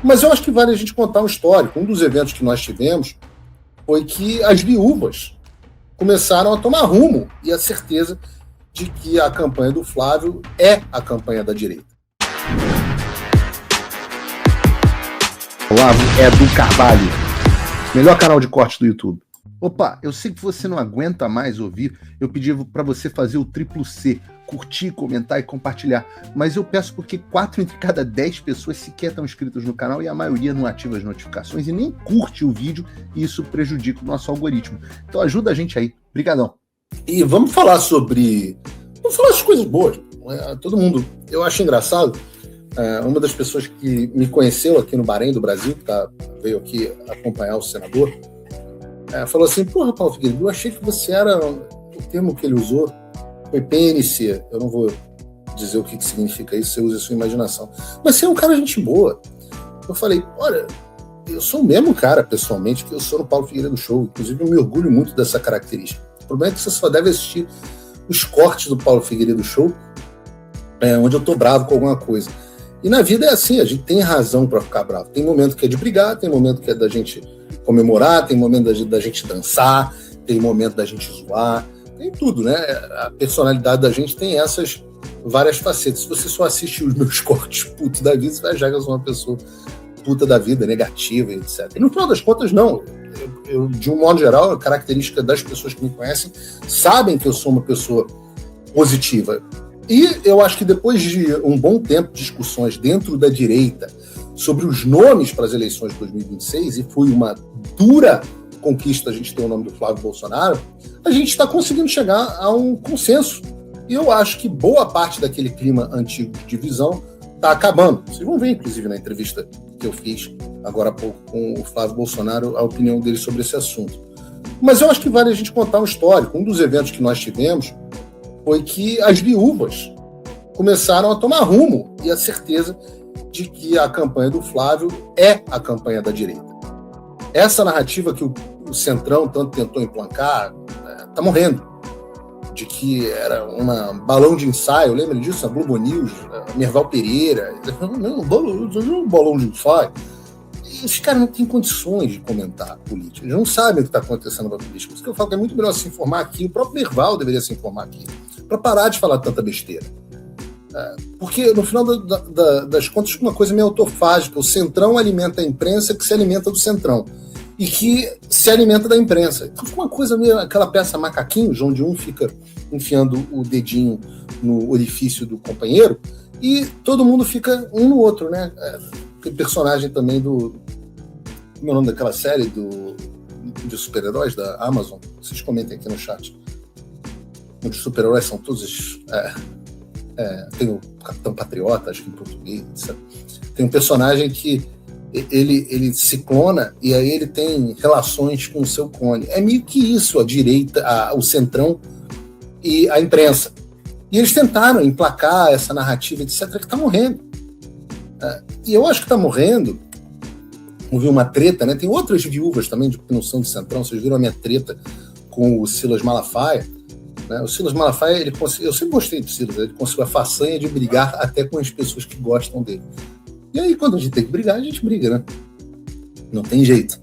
Mas eu acho que vale a gente contar um histórico. Um dos eventos que nós tivemos foi que as viúvas começaram a tomar rumo e a certeza de que a campanha do Flávio é a campanha da direita. Olavo Edu Carvalho, melhor canal de corte do YouTube. Opa, eu sei que você não aguenta mais ouvir, eu pedi para você fazer o triplo C, curtir, comentar e compartilhar, mas eu peço porque 4 entre cada 10 pessoas sequer estão inscritas no canal e a maioria não ativa as notificações e nem curte o vídeo e isso prejudica o nosso algoritmo. Então ajuda a gente aí, brigadão. E vamos falar das coisas boas, todo mundo. Eu acho engraçado, uma das pessoas que me conheceu aqui no Bahrein do Brasil, que veio aqui acompanhar o senador, falou assim: porra, Paulo Figueiredo, eu achei que você era, o termo que ele usou foi PNC, eu não vou dizer o que significa isso, você usa a sua imaginação, mas você é um cara gente boa. Eu falei, olha, eu sou o mesmo cara, pessoalmente, que eu sou no Paulo Figueiredo Show, inclusive eu me orgulho muito dessa característica. O problema é que você só deve assistir os cortes do Paulo Figueiredo Show, onde eu tô bravo com alguma coisa. E na vida é assim, a gente tem razão para ficar bravo. Tem momento que é de brigar, tem momento que é da gente comemorar, tem momento da gente dançar, tem momento da gente zoar, tem tudo, né? A personalidade da gente tem essas várias facetas. Se você só assistir os meus cortes putos da vida, você vai achar que eu sou uma pessoa puta da vida, negativa, etc. E no final das contas, não. Eu, de um modo geral, a característica das pessoas que me conhecem sabem que eu sou uma pessoa positiva. E eu acho que depois de um bom tempo de discussões dentro da direita sobre os nomes para as eleições de 2026, e foi uma dura conquista a gente ter o nome do Flávio Bolsonaro, a gente está conseguindo chegar a um consenso. E eu acho que boa parte daquele clima antigo de divisão está acabando. Vocês vão ver, inclusive, na entrevista que eu fiz agora há pouco com o Flávio Bolsonaro, a opinião dele sobre esse assunto. Mas eu acho que vale a gente contar um histórico. Um dos eventos que nós tivemos foi que as viúvas começaram a tomar rumo e a certeza de que a campanha do Flávio é a campanha da direita. Essa narrativa que o Centrão tanto tentou emplacar está morrendo. De que era um balão de ensaio, lembra disso? A Globo News, a Merval Pereira. Não, balão de ensaio. E os caras não têm condições de comentar política. Eles não sabem o que está acontecendo na política. Por isso que eu falo que é muito melhor se informar aqui. O próprio Merval deveria se informar aqui. Para parar de falar tanta besteira. Porque, no final das contas, uma coisa meio autofágica. O Centrão alimenta a imprensa que se alimenta do Centrão. E que se alimenta da imprensa. Então fica uma coisa meio aquela peça macaquinhos, onde um fica enfiando o dedinho no orifício do companheiro e todo mundo fica um no outro, né? Tem personagem também como é o nome daquela série de super-heróis da Amazon? Vocês comentem aqui no chat. Os super-heróis são todos... tem o Capitão Patriota, acho que em português, etc. Tem um personagem que ele se clona e aí ele tem relações com o seu clone. É meio que isso, a direita, o Centrão e a imprensa. E eles tentaram emplacar essa narrativa, etc., que está morrendo. E eu acho que está morrendo. Houve uma treta, né? Tem outras viúvas também que não são do Centrão. Vocês viram a minha treta com o Silas Malafaia. Né? O Silas Malafaia, eu sempre gostei do Silas, ele conseguiu a façanha de brigar até com as pessoas que gostam dele. E aí, quando a gente tem que brigar, a gente briga, né? Não tem jeito.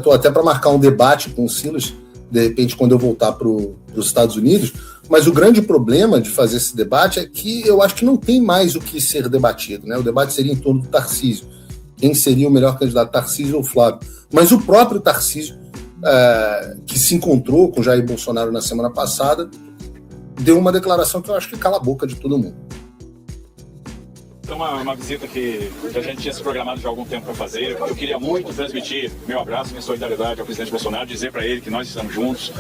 Tô até para marcar um debate com o Silas, de repente, quando eu voltar para os Estados Unidos. Mas o grande problema de fazer esse debate é que eu acho que não tem mais o que ser debatido, né? O debate seria em torno do Tarcísio. Quem seria o melhor candidato, Tarcísio ou Flávio? Mas o próprio Tarcísio, que se encontrou com Jair Bolsonaro na semana passada, deu uma declaração que eu acho que cala a boca de todo mundo. Então, uma visita que a gente tinha se programado já há algum tempo para fazer. Eu queria muito transmitir meu abraço, minha solidariedade ao presidente Bolsonaro, dizer para ele que nós estamos juntos,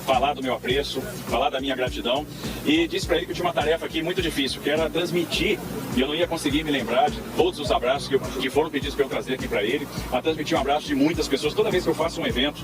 falar do meu apreço, falar da minha gratidão. E disse para ele que eu tinha uma tarefa aqui muito difícil, que era transmitir, e eu não ia conseguir me lembrar de todos os abraços que foram pedidos para eu trazer aqui para ele, a transmitir um abraço de muitas pessoas. Toda vez que eu faço um evento,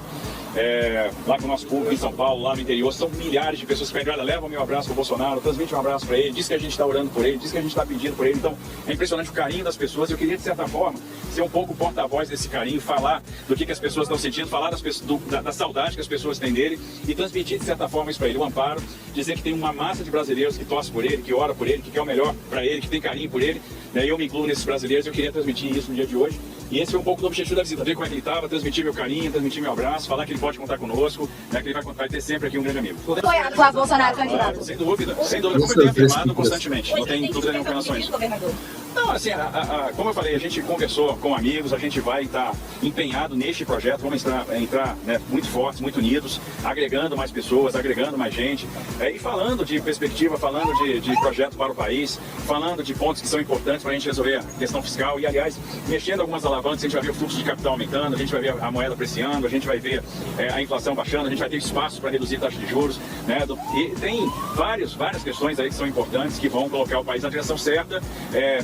lá com o nosso público em São Paulo, lá no interior, são milhares de pessoas que pedem: olha, leva o meu abraço para o Bolsonaro, transmite um abraço para ele, diz que a gente está orando por ele, diz que a gente está pedindo por ele. Então, é impressionante o carinho das pessoas. Eu queria, de certa forma, ser um pouco porta-voz desse carinho, falar do que as pessoas estão sentindo, falar da saudade que as pessoas têm dele e transmitir, de certa forma, isso para ele, o amparo, dizer que tem uma massa de brasileiros que torce por ele, que ora por ele, que quer o melhor para ele, que tem carinho por ele, né? Eu me incluo nesses brasileiros, eu queria transmitir isso no dia de hoje. E esse foi um pouco do objetivo da visita, ver como é que ele estava, transmitir meu carinho, transmitir meu abraço, falar que ele pode contar conosco, né, que ele vai ter sempre aqui um grande amigo. Apoiado com a Bolsonaro candidato? Sem dúvida, como eu tenho afirmado constantemente, não tem dúvida nenhuma com relação a isso. Não, assim, como eu falei, a gente conversou com amigos, a gente vai estar empenhado neste projeto, vamos entrar né, muito fortes, muito unidos, agregando mais pessoas, agregando mais gente, e falando de perspectiva, falando de projeto para o país, falando de pontos que são importantes para a gente resolver a questão fiscal e, aliás, mexendo algumas alavancas, a gente vai ver o fluxo de capital aumentando, a gente vai ver a moeda apreciando, a gente vai ver a inflação baixando, a gente vai ter espaço para reduzir taxa de juros, né, e tem várias questões aí que são importantes, que vão colocar o país na direção certa.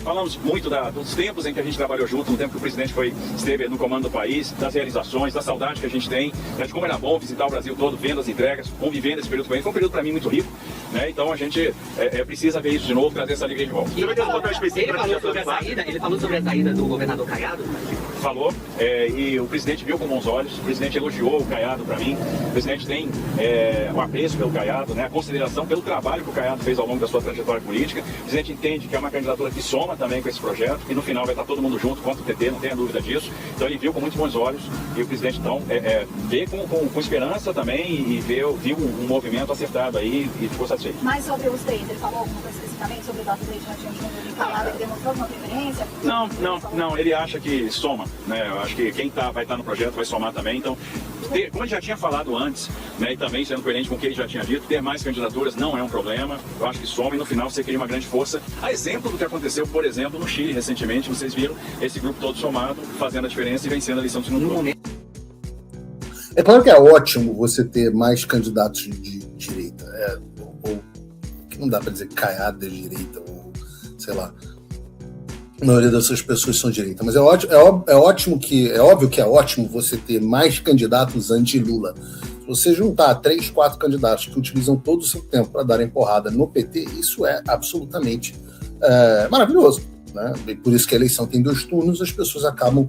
Falamos muito dos tempos em que a gente trabalhou junto, no tempo que o presidente esteve no comando do país, das realizações, da saudade que a gente tem, né, de como era bom visitar o Brasil todo, vendo as entregas, convivendo esse período com ele. Foi um período para mim muito rico, né, então a gente precisa ver isso de novo, trazer essa alegria de volta. Ele falou sobre a saída do governador Caiado? Falou, e o presidente viu com bons olhos, o presidente elogiou o Caiado para mim, o presidente tem o apreço pelo Caiado, né, a consideração pelo trabalho que o Caiado fez ao longo da sua trajetória política. O presidente entende que é uma candidatura que soma também com esse projeto, e no final vai estar todo mundo junto contra o PT, não tenha dúvida disso. Então ele viu com muitos bons olhos, e o presidente então vê com esperança também, e viu um movimento acertado aí e ficou satisfeito. Mas sobre os três, ele falou alguma coisa especificamente sobre o Eduardo Leite de Caiado, ele demonstrou alguma preferência? Não, ele acha que soma, né? Eu acho que quem vai estar no projeto vai somar também, então, como ele já tinha falado antes, né, e também sendo coerente com o que ele já tinha dito, ter mais candidaturas não é um problema, eu acho que soma e no final você cria uma grande força. A exemplo do que aconteceu, por exemplo, no Chile recentemente, vocês viram esse grupo todo somado, fazendo a diferença e vencendo a eleição do segundo turno. É claro que é ótimo você ter mais candidatos de direita, ou que não dá para dizer que Caiado é de direita, ou sei lá, a maioria dessas pessoas são de direita, mas é óbvio que é ótimo você ter mais candidatos anti-Lula. Se você juntar 3, 4 candidatos que utilizam todo o seu tempo para darem porrada no PT, isso é absolutamente maravilhoso, né? E por isso que a eleição tem 2 turnos, as pessoas acabam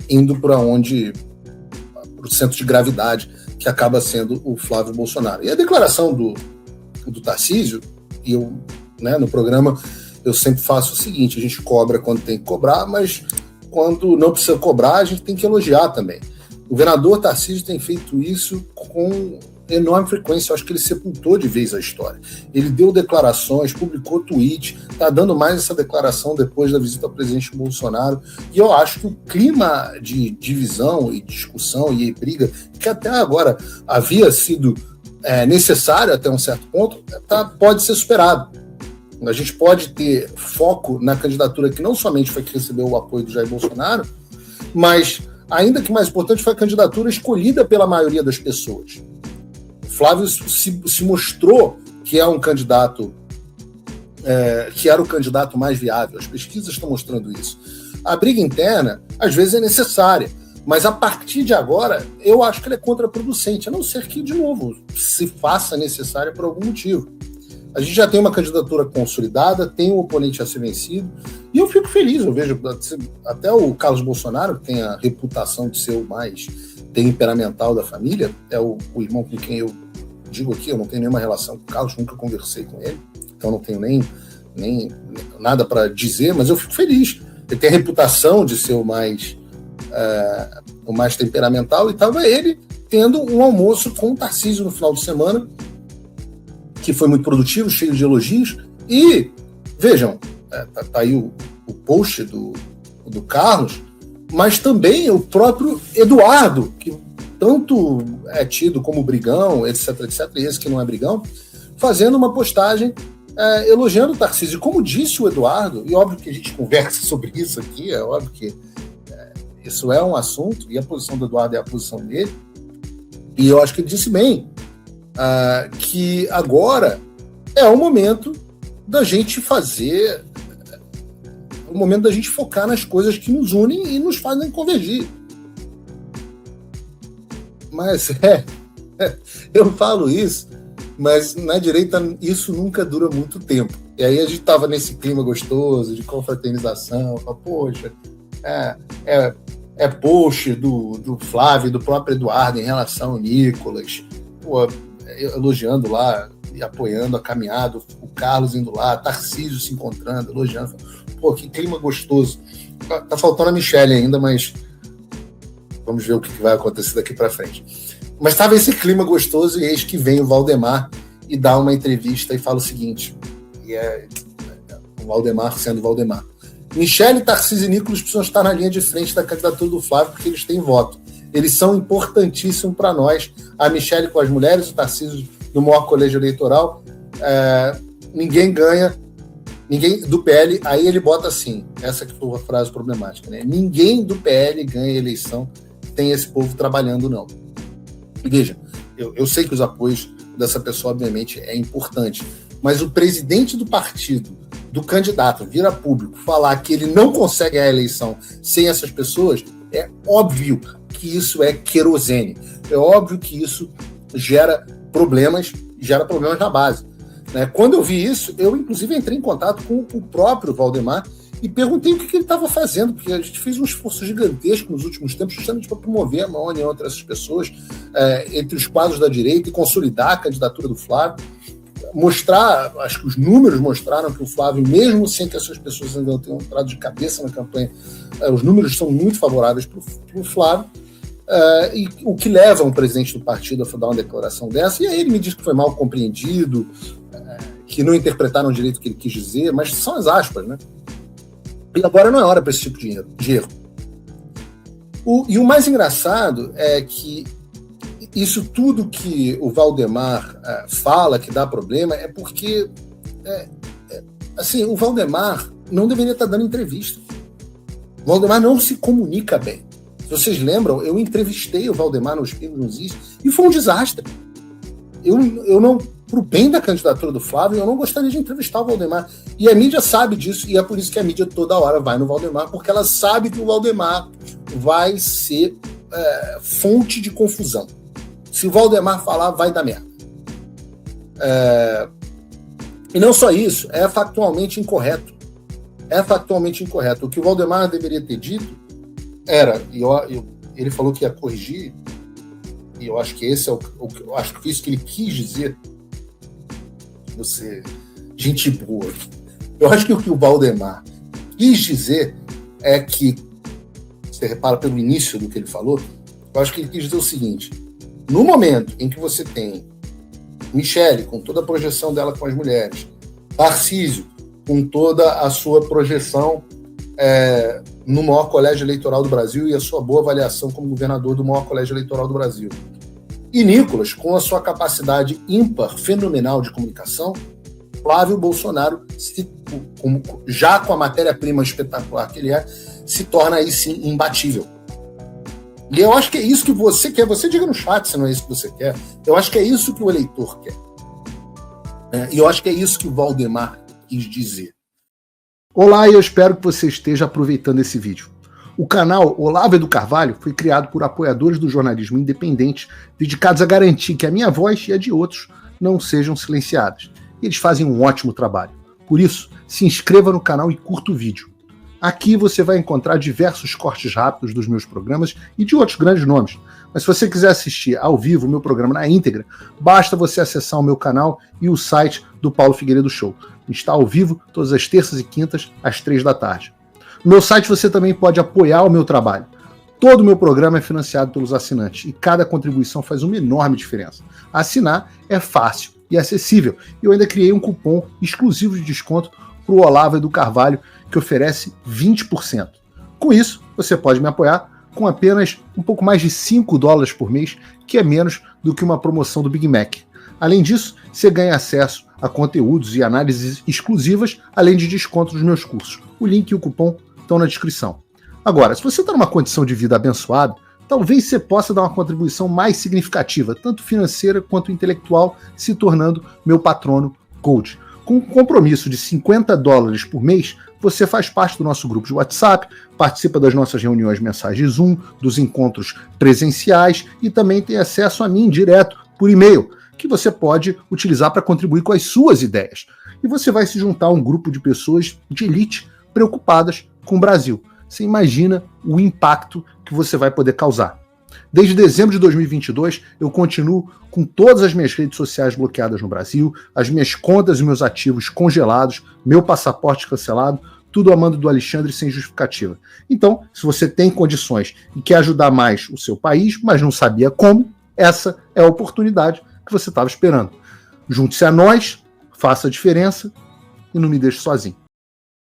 indo para o centro de gravidade, que acaba sendo o Flávio Bolsonaro. E a declaração do Tarcísio, e eu, né, no programa, eu sempre faço o seguinte: a gente cobra quando tem que cobrar, mas quando não precisa cobrar, a gente tem que elogiar também. O governador Tarcísio tem feito isso com enorme frequência. Eu acho que ele sepultou de vez a história. Ele deu declarações, publicou tweet, está dando mais essa declaração depois da visita ao presidente Bolsonaro. E eu acho que o clima de divisão e discussão e briga, que até agora havia sido necessário até um certo ponto, pode ser superado. A gente pode ter foco na candidatura que não somente foi que recebeu o apoio do Jair Bolsonaro, mas, ainda que mais importante, foi a candidatura escolhida pela maioria das pessoas. O Flávio se mostrou que é um candidato, que era o candidato mais viável. As pesquisas estão mostrando isso. A briga interna, às vezes, é necessária, mas a partir de agora, eu acho que ela é contraproducente, a não ser que, de novo, se faça necessária por algum motivo. A gente já tem uma candidatura consolidada, tem um oponente a ser vencido, e eu fico feliz. Eu vejo até o Carlos Bolsonaro, que tem a reputação de ser o mais temperamental da família, é o irmão com quem eu digo aqui, eu não tenho nenhuma relação com o Carlos, nunca conversei com ele, então não tenho nem nada para dizer, mas eu fico feliz. Ele tem a reputação de ser o mais temperamental, e estava ele tendo um almoço com o Tarcísio no final de semana, que foi muito produtivo, cheio de elogios. E, vejam, tá aí o post do Carlos, mas também o próprio Eduardo, que tanto é tido como brigão, etc, e esse que não é brigão, fazendo uma postagem elogiando o Tarcísio. Como disse o Eduardo, e óbvio que a gente conversa sobre isso aqui, é óbvio que isso é um assunto, e a posição do Eduardo é a posição dele, e eu acho que ele disse bem, que agora é o momento da gente fazer, o momento da gente focar nas coisas que nos unem e nos fazem convergir. Mas eu falo isso, mas na direita isso nunca dura muito tempo. E aí a gente estava nesse clima gostoso de confraternização, poxa, post do Flávio, do próprio Eduardo em relação ao Nicolas, elogiando lá, e apoiando a caminhada, o Carlos indo lá, Tarcísio se encontrando, elogiando. Pô, que clima gostoso. Tá faltando a Michelle ainda, mas vamos ver o que vai acontecer daqui para frente. Mas estava esse clima gostoso e eis que vem o Valdemar e dá uma entrevista e fala o seguinte, e o Valdemar sendo Valdemar. Michelle, Tarcísio e Nicolas precisam estar na linha de frente da candidatura do Flávio porque eles têm voto. Eles são importantíssimos para nós. A Michelle com as mulheres, o Tarcísio no maior colégio eleitoral. Ninguém ganha, ninguém do PL. Aí ele bota assim, essa que foi a frase problemática, né? Ninguém do PL ganha eleição, tem esse povo trabalhando, não. E veja, eu sei que os apoios dessa pessoa, obviamente, é importante, mas o presidente do partido, do candidato, vira público, falar que ele não consegue a eleição sem essas pessoas, é óbvio que isso é querosene. É óbvio que isso gera problemas na base. Né? Quando eu vi isso, eu inclusive entrei em contato com o próprio Valdemar e perguntei o que ele estava fazendo, porque a gente fez um esforço gigantesco nos últimos tempos justamente para promover a maior união entre essas pessoas, entre os quadros da direita e consolidar a candidatura do Flávio, mostrar, acho que os números mostraram que o Flávio, mesmo sem que essas pessoas ainda tenham entrado de cabeça na campanha, os números são muito favoráveis para o Flávio, e o que leva um presidente do partido a dar uma declaração dessa, e aí ele me disse que foi mal compreendido, que não interpretaram direito o que ele quis dizer, mas são as aspas, né? E agora não é hora para esse tipo de erro. E o mais engraçado é que isso tudo que o Valdemar fala que dá problema é porque assim, o Valdemar não deveria estar dando entrevista. O Valdemar não se comunica bem. Se vocês lembram, eu entrevistei o Valdemar nos Pingos nos Is e foi um desastre. Eu não, pro bem da candidatura do Flávio, eu não gostaria de entrevistar o Valdemar. E a mídia sabe disso, e é por isso que a mídia toda hora vai no Valdemar, porque ela sabe que o Valdemar vai ser fonte de confusão. Se o Valdemar falar, vai dar merda. E não só isso, é factualmente incorreto. É factualmente incorreto. O que o Valdemar deveria ter dito era, ele falou que ia corrigir, e eu acho que esse eu acho que isso que ele quis dizer. Você, gente boa. Eu acho que o que o Valdemar quis dizer é que, você repara pelo início do que ele falou, eu acho que ele quis dizer o seguinte: no momento em que você tem Michelle, com toda a projeção dela com as mulheres, Tarcísio, com toda a sua projeção no maior colégio eleitoral do Brasil e a sua boa avaliação como governador do maior colégio eleitoral do Brasil, e Nicolas, com a sua capacidade ímpar, fenomenal de comunicação, Flávio Bolsonaro, já com a matéria-prima espetacular que ele se torna aí sim imbatível. E eu acho que é isso que você quer. Você diga no chat se não é isso que você quer. Eu acho que é isso que o eleitor quer. E eu acho que é isso que o Valdemar quis dizer. Olá, e eu espero que você esteja aproveitando esse vídeo. O canal Olavo do Carvalho foi criado por apoiadores do jornalismo independente, dedicados a garantir que a minha voz e a de outros não sejam silenciadas. E eles fazem um ótimo trabalho. Por isso, se inscreva no canal e curta o vídeo. Aqui você vai encontrar diversos cortes rápidos dos meus programas e de outros grandes nomes. Mas se você quiser assistir ao vivo o meu programa na íntegra, basta você acessar o meu canal e o site do Paulo Figueiredo Show. Está ao vivo todas as terças e quintas, às 3 da tarde. No meu site você também pode apoiar o meu trabalho. Todo o meu programa é financiado pelos assinantes e cada contribuição faz uma enorme diferença. Assinar é fácil e acessível. Eu ainda criei um cupom exclusivo de desconto para o Olavo do Carvalho, que oferece 20%. Com isso, você pode me apoiar com apenas um pouco mais de $5 por mês, que é menos do que uma promoção do Big Mac. Além disso, você ganha acesso a conteúdos e análises exclusivas, além de desconto nos meus cursos. O link e o cupom estão na descrição. Agora, se você está numa condição de vida abençoada, talvez você possa dar uma contribuição mais significativa, tanto financeira quanto intelectual, se tornando meu patrono Gold. Com um compromisso de $50 por mês, você faz parte do nosso grupo de WhatsApp, participa das nossas reuniões mensais de Zoom, dos encontros presenciais e também tem acesso a mim direto por e-mail, que você pode utilizar para contribuir com as suas ideias. E você vai se juntar a um grupo de pessoas de elite preocupadas com o Brasil. Você imagina o impacto que você vai poder causar. Desde dezembro de 2022, eu continuo com todas as minhas redes sociais bloqueadas no Brasil, as minhas contas e meus ativos congelados, meu passaporte cancelado, tudo a mando do Alexandre sem justificativa. Então, se você tem condições e quer ajudar mais o seu país, mas não sabia como, essa é a oportunidade que você estava esperando. Junte-se a nós, faça a diferença e não me deixe sozinho.